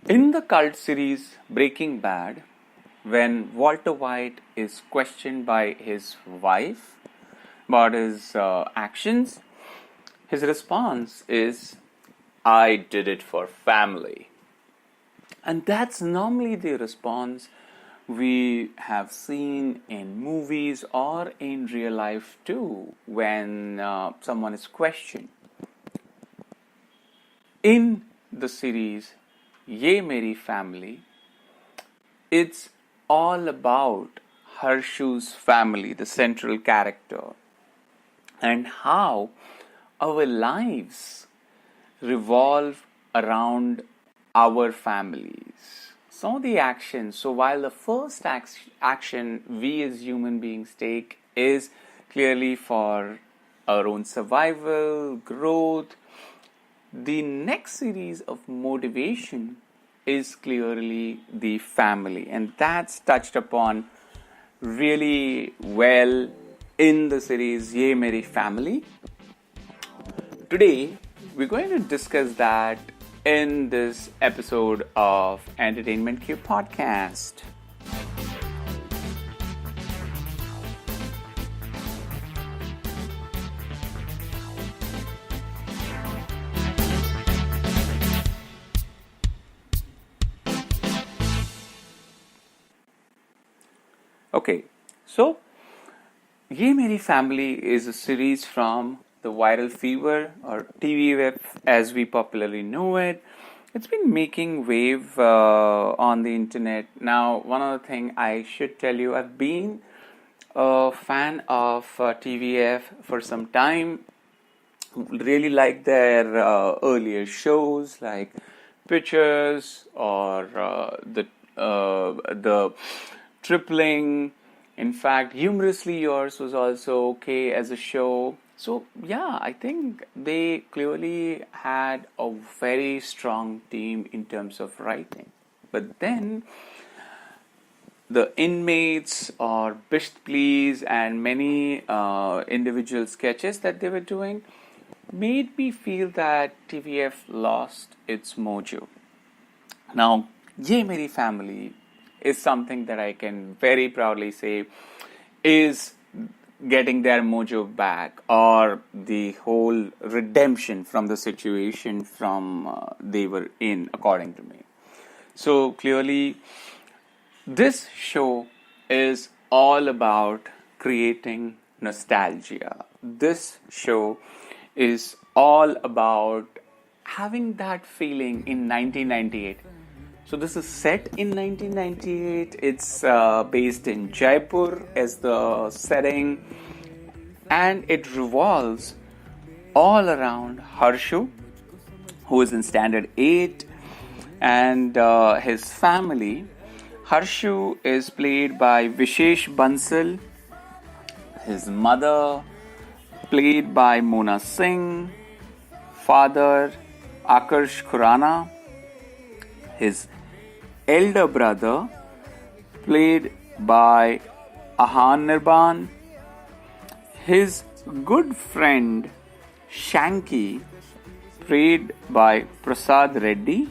In the cult series Breaking Bad, when Walter White is questioned by his wife about his actions, his response is, I did it for family. And that's normally the response we have seen in movies or in real life too when someone is questioned. In the series Yeh Meri Family, it's all about Harshu's family, the central character, and how our lives revolve around our families. Some of the actions, so while the first action we as human beings take is clearly for our own survival, growth, the next series of motivation is clearly the family, and that's touched upon really well in the series Yeh Meri Family. Today, we're going to discuss that in this episode of Entertainment Q Podcast. Okay, so Yeh Meri Family is a series from the viral fever or TV web as we popularly know it. It's been making wave on the internet. Now, one other thing I should tell you, I've been a fan of TVF for some time. Really like their earlier shows like Pictures or the Tripling. In fact, Humorously Yours was also okay as a show. So, yeah, I think they clearly had a very strong team in terms of writing. But then the inmates or Bisht Please and many individual sketches that they were doing made me feel that TVF lost its mojo. Now, Yeh Meri Family is something that I can very proudly say is getting their mojo back, or the whole redemption from the situation from they were in, according to me. So clearly, this show is all about creating nostalgia. This show is all about having that feeling in 1998. So this is set in 1998. It's based in Jaipur as the setting, and it revolves all around Harshu, who is in standard 8, and his family. Harshu is played by Vishesh Bansal. His mother, played by Mona Singh. Father, Akarsh Khurana. His elder brother, played by Ahan Nirban. His good friend, Shanky, played by Prasad Reddy.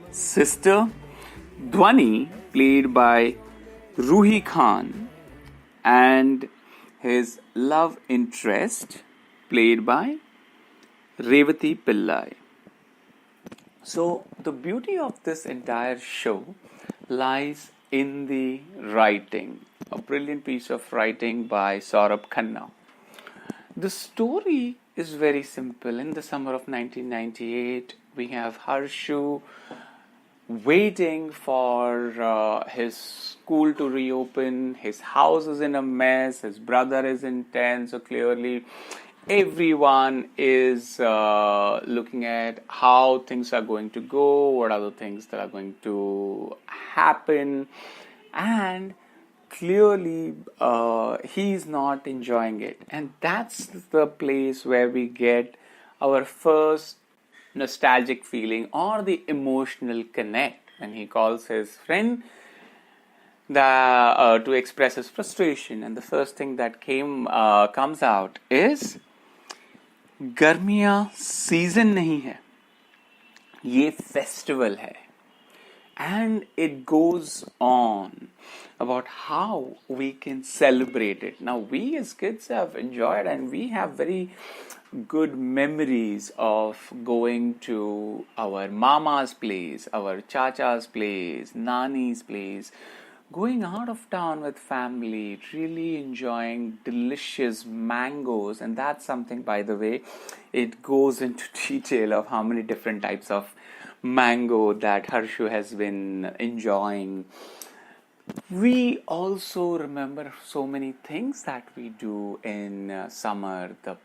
Sister, Dhwani, played by Ruhi Khan. And his love interest, played by Revati Pillai. So, the beauty of this entire show lies in the writing, a brilliant piece of writing by Saurabh Khanna. The story is very simple. In the summer of 1998, we have Harshu waiting for his school to reopen. His house is in a mess. His brother is in tense. So clearly, everyone is looking at how things are going to go, what are the things that are going to happen, and clearly he's not enjoying it. And that's the place where we get our first nostalgic feeling or the emotional connect when he calls his friend to express his frustration. And the first thing that comes out is गर्मियाँ season नहीं है, ये festival है. And it goes on about how we can celebrate it. Now, we as kids have enjoyed, and we have very good memories of going to our mama's place, our chacha's place, nani's place, going out of town with family, really enjoying delicious mangoes. And that's something, by the way, it goes into detail of how many different types of mango that Harshu has been enjoying. We also remember so many things that we do in summer, the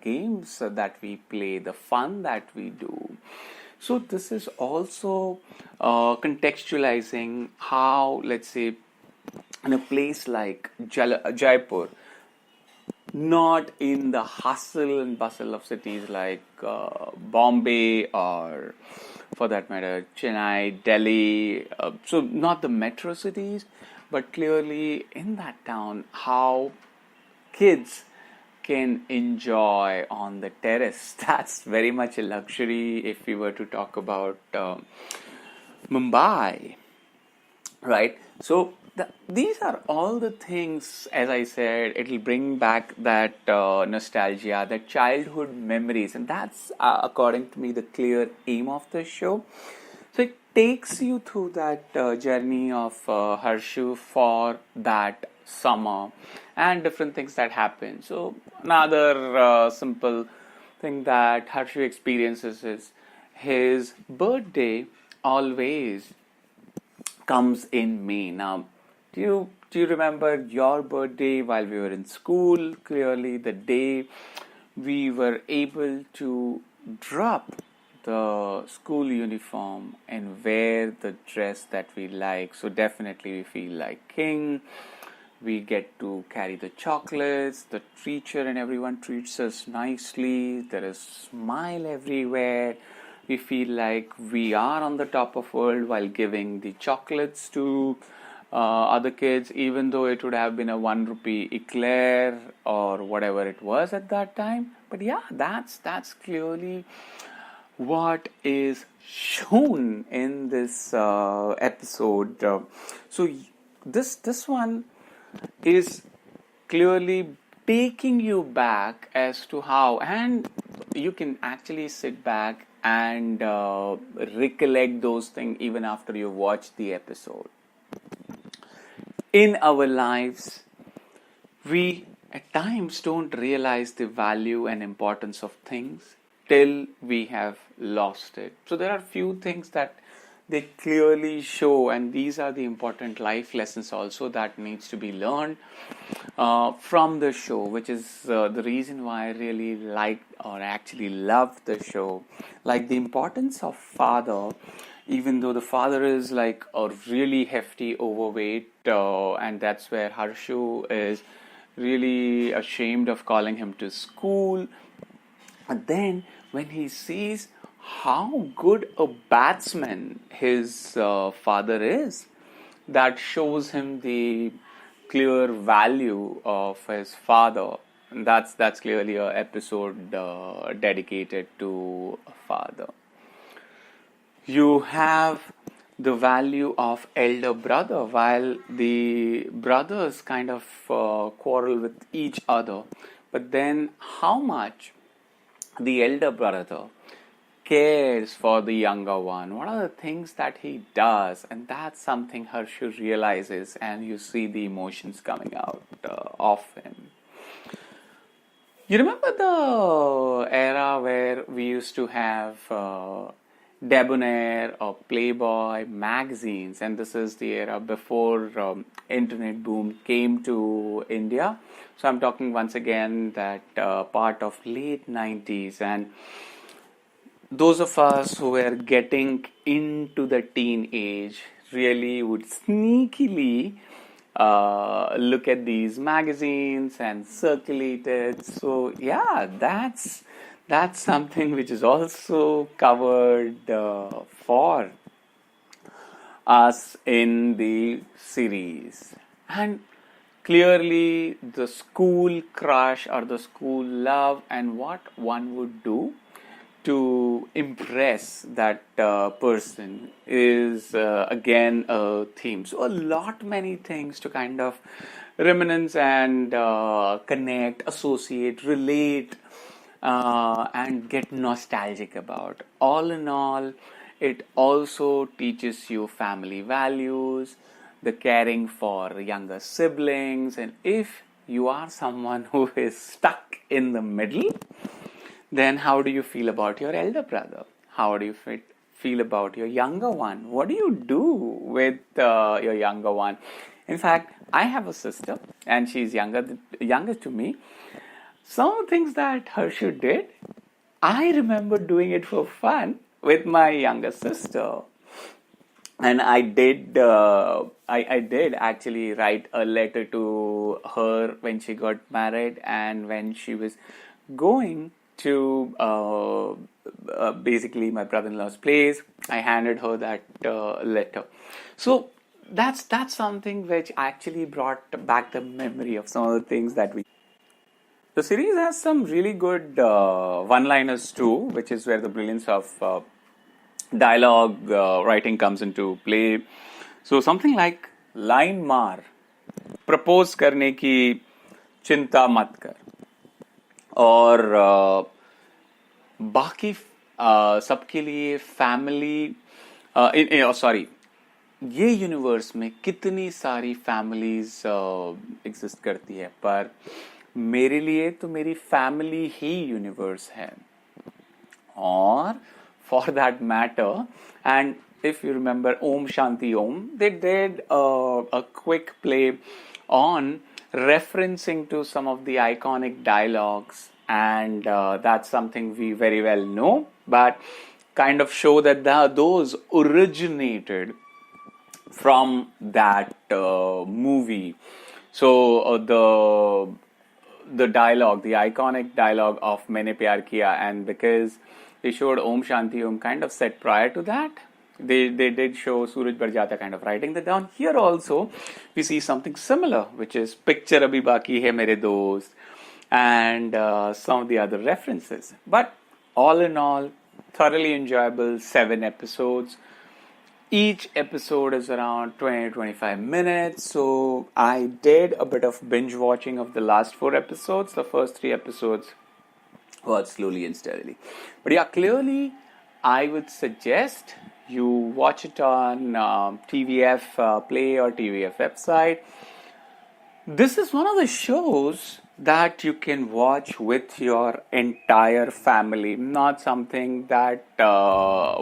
games that we play, the fun that we do. So this is also contextualizing how, let's say, in a place like Jaipur, not in the hustle and bustle of cities like Bombay or, for that matter, Chennai, Delhi. So not the metro cities, but clearly in that town, how kids can enjoy on the terrace. That's very much a luxury if we were to talk about Mumbai, right? So these are all the things, as I said, it'll bring back that nostalgia, that childhood memories, and that's, according to me, the clear aim of the show. So it takes you through that journey of Harshu for that summer and different things that happen. So another simple thing that Harshu experiences is his birthday always comes in May. Now, do you remember your birthday while we were in school? Clearly, the day we were able to drop the school uniform and wear the dress that we like. So definitely we feel like king. We get to carry the chocolates, the teacher and everyone treats us nicely. There is smile everywhere. We feel like we are on the top of world while giving the chocolates to other kids, even though it would have been a 1 rupee eclair or whatever it was at that time. But yeah, that's clearly what is shown in this episode. So this one is clearly taking you back as to how, and you can actually sit back and recollect those things even after you watch the episode. In our lives, we at times don't realize the value and importance of things till we have lost it. So there are few things that they clearly show, and these are the important life lessons also that needs to be learned from the show, which is the reason why I really liked or actually loved the show. Like the importance of father, even though the father is like a really hefty overweight, and that's where Harshu is really ashamed of calling him to school. And then when he sees how good a batsman his father is, that shows him the clear value of his father. And that's clearly an episode dedicated to a father. You have the value of elder brother, while the brothers kind of quarrel with each other. But then how much the elder brother cares for the younger one. What are the things that he does? And that's something Harshu realizes, and you see the emotions coming out of him. You remember the era where we used to have Debonair or Playboy magazines, and this is the era before internet boom came to India. So I'm talking once again that part of late 90s, and those of us who were getting into the teen age really would sneakily look at these magazines and circulate it. So yeah, that's something which is also covered for us in the series. And clearly the school crush or the school love and what one would do to impress that person is again a theme. So a lot many things to kind of reminisce and connect, associate, relate, and get nostalgic about. All in all, it also teaches you family values, the caring for younger siblings, and if you are someone who is stuck in the middle, then how do you feel about your elder brother? How do you feel about your younger one? What do you do with your younger one? In fact, I have a sister, and she's younger to me. Some of the things that Harshu did, I remember doing it for fun with my younger sister. And I did actually write a letter to her when she got married, and when she was going to basically my brother-in-law's place, I handed her that letter. So that's something which actually brought back the memory of some of the things that we. The series has some really good one-liners too, which is where the brilliance of dialogue writing comes into play. So something like line मार, propose करने की चिंता मत कर, और बाकी सबके लिए फैमिली सॉरी ये यूनिवर्स में कितनी सारी फैमिलीज एग्जिस्ट करती है, पर मेरे लिए तो मेरी फैमिली ही यूनिवर्स है. और for that matter, and if you remember Om Shanti Om, they did a quick play on referencing to some of the iconic dialogues, and that's something we very well know, but kind of show that those originated from that movie. So the dialogue, the iconic dialogue of Maine Pyar Kiya, and because they showed Om Shanti Om kind of set prior to that, they did show Suraj Barjata kind of writing that down. Here also we see something similar, which is Picture Abhi Baki Hai Mere Dost, and some of the other references. But all in all, thoroughly enjoyable 7 episodes. Each episode is around 20-25 minutes, so I did a bit of binge watching of the last 4 episodes. The first 3 episodes was slowly and steadily. But yeah, clearly I would suggest you watch it on TVF Play or TVF website. This is one of the shows that you can watch with your entire family, not something that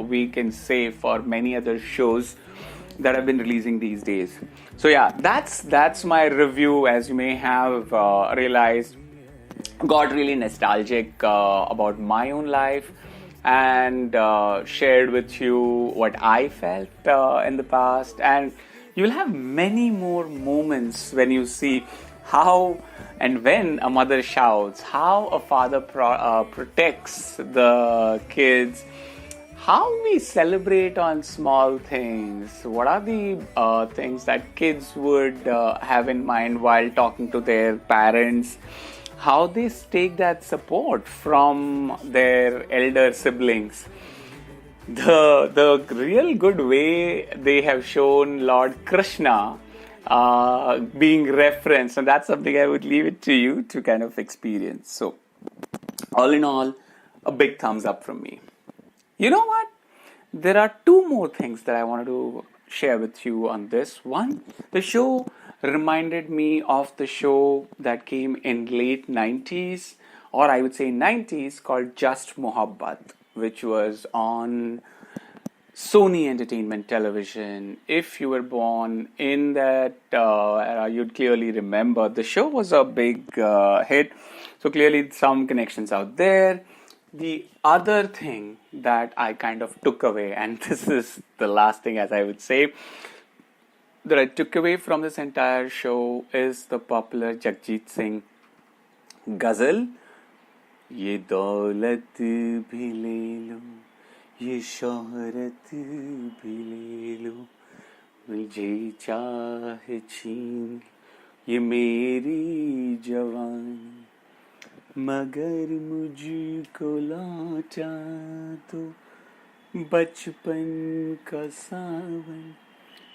we can say for many other shows that have been releasing these days. So yeah, that's my review. As you may have realized, got really nostalgic about my own life, and shared with you what I felt in the past, and you'll have many more moments when you see how and when a mother shouts, how a father protects the kids, how we celebrate on small things, what are the things that kids would have in mind while talking to their parents, how they take that support from their elder siblings. The real good way they have shown Lord Krishna being referenced, and that's something I would leave it to you to kind of experience. So, all in all, a big thumbs up from me. You know what? There are 2 more things that I wanted to share with you on this. One, the show reminded me of the show that came in late 90s, or I would say 90s, called Just Mohabbat, which was on Sony Entertainment Television. If you were born in that era, you'd clearly remember. The show was a big hit, so clearly some connections out there. The other thing that I kind of took away, and this is the last thing as I would say, that I took away from this entire show is the popular Jagjit Singh ghazal. ये दौलत भी ले लो, ये शोहरत भी ले लो, मुझे चाहे छीन ये मेरी जवानी. मगर मुझको लौटा तो बचपन का सावन,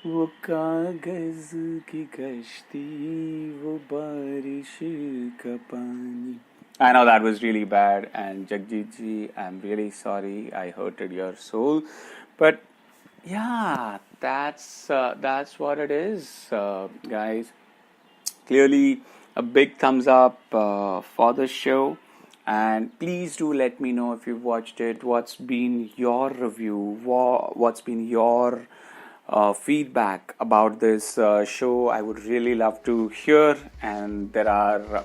वो कागज की कश्ती, वो बारिश का पानी. I know that was really bad, and Jagjit ji, I'm really sorry I hurted your soul, but yeah, that's what it is, guys. Clearly, a big thumbs up for the show, and please do let me know if you've watched it. What's been your review? What's been your feedback about this show? I would really love to hear, and there are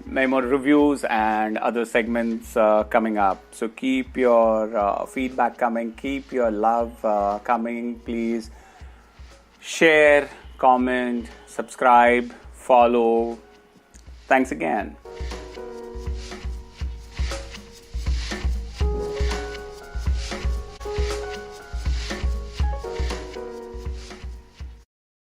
many more reviews and other segments coming up. So keep your feedback coming, keep your love coming. Please share, comment, subscribe, follow. Thanks again.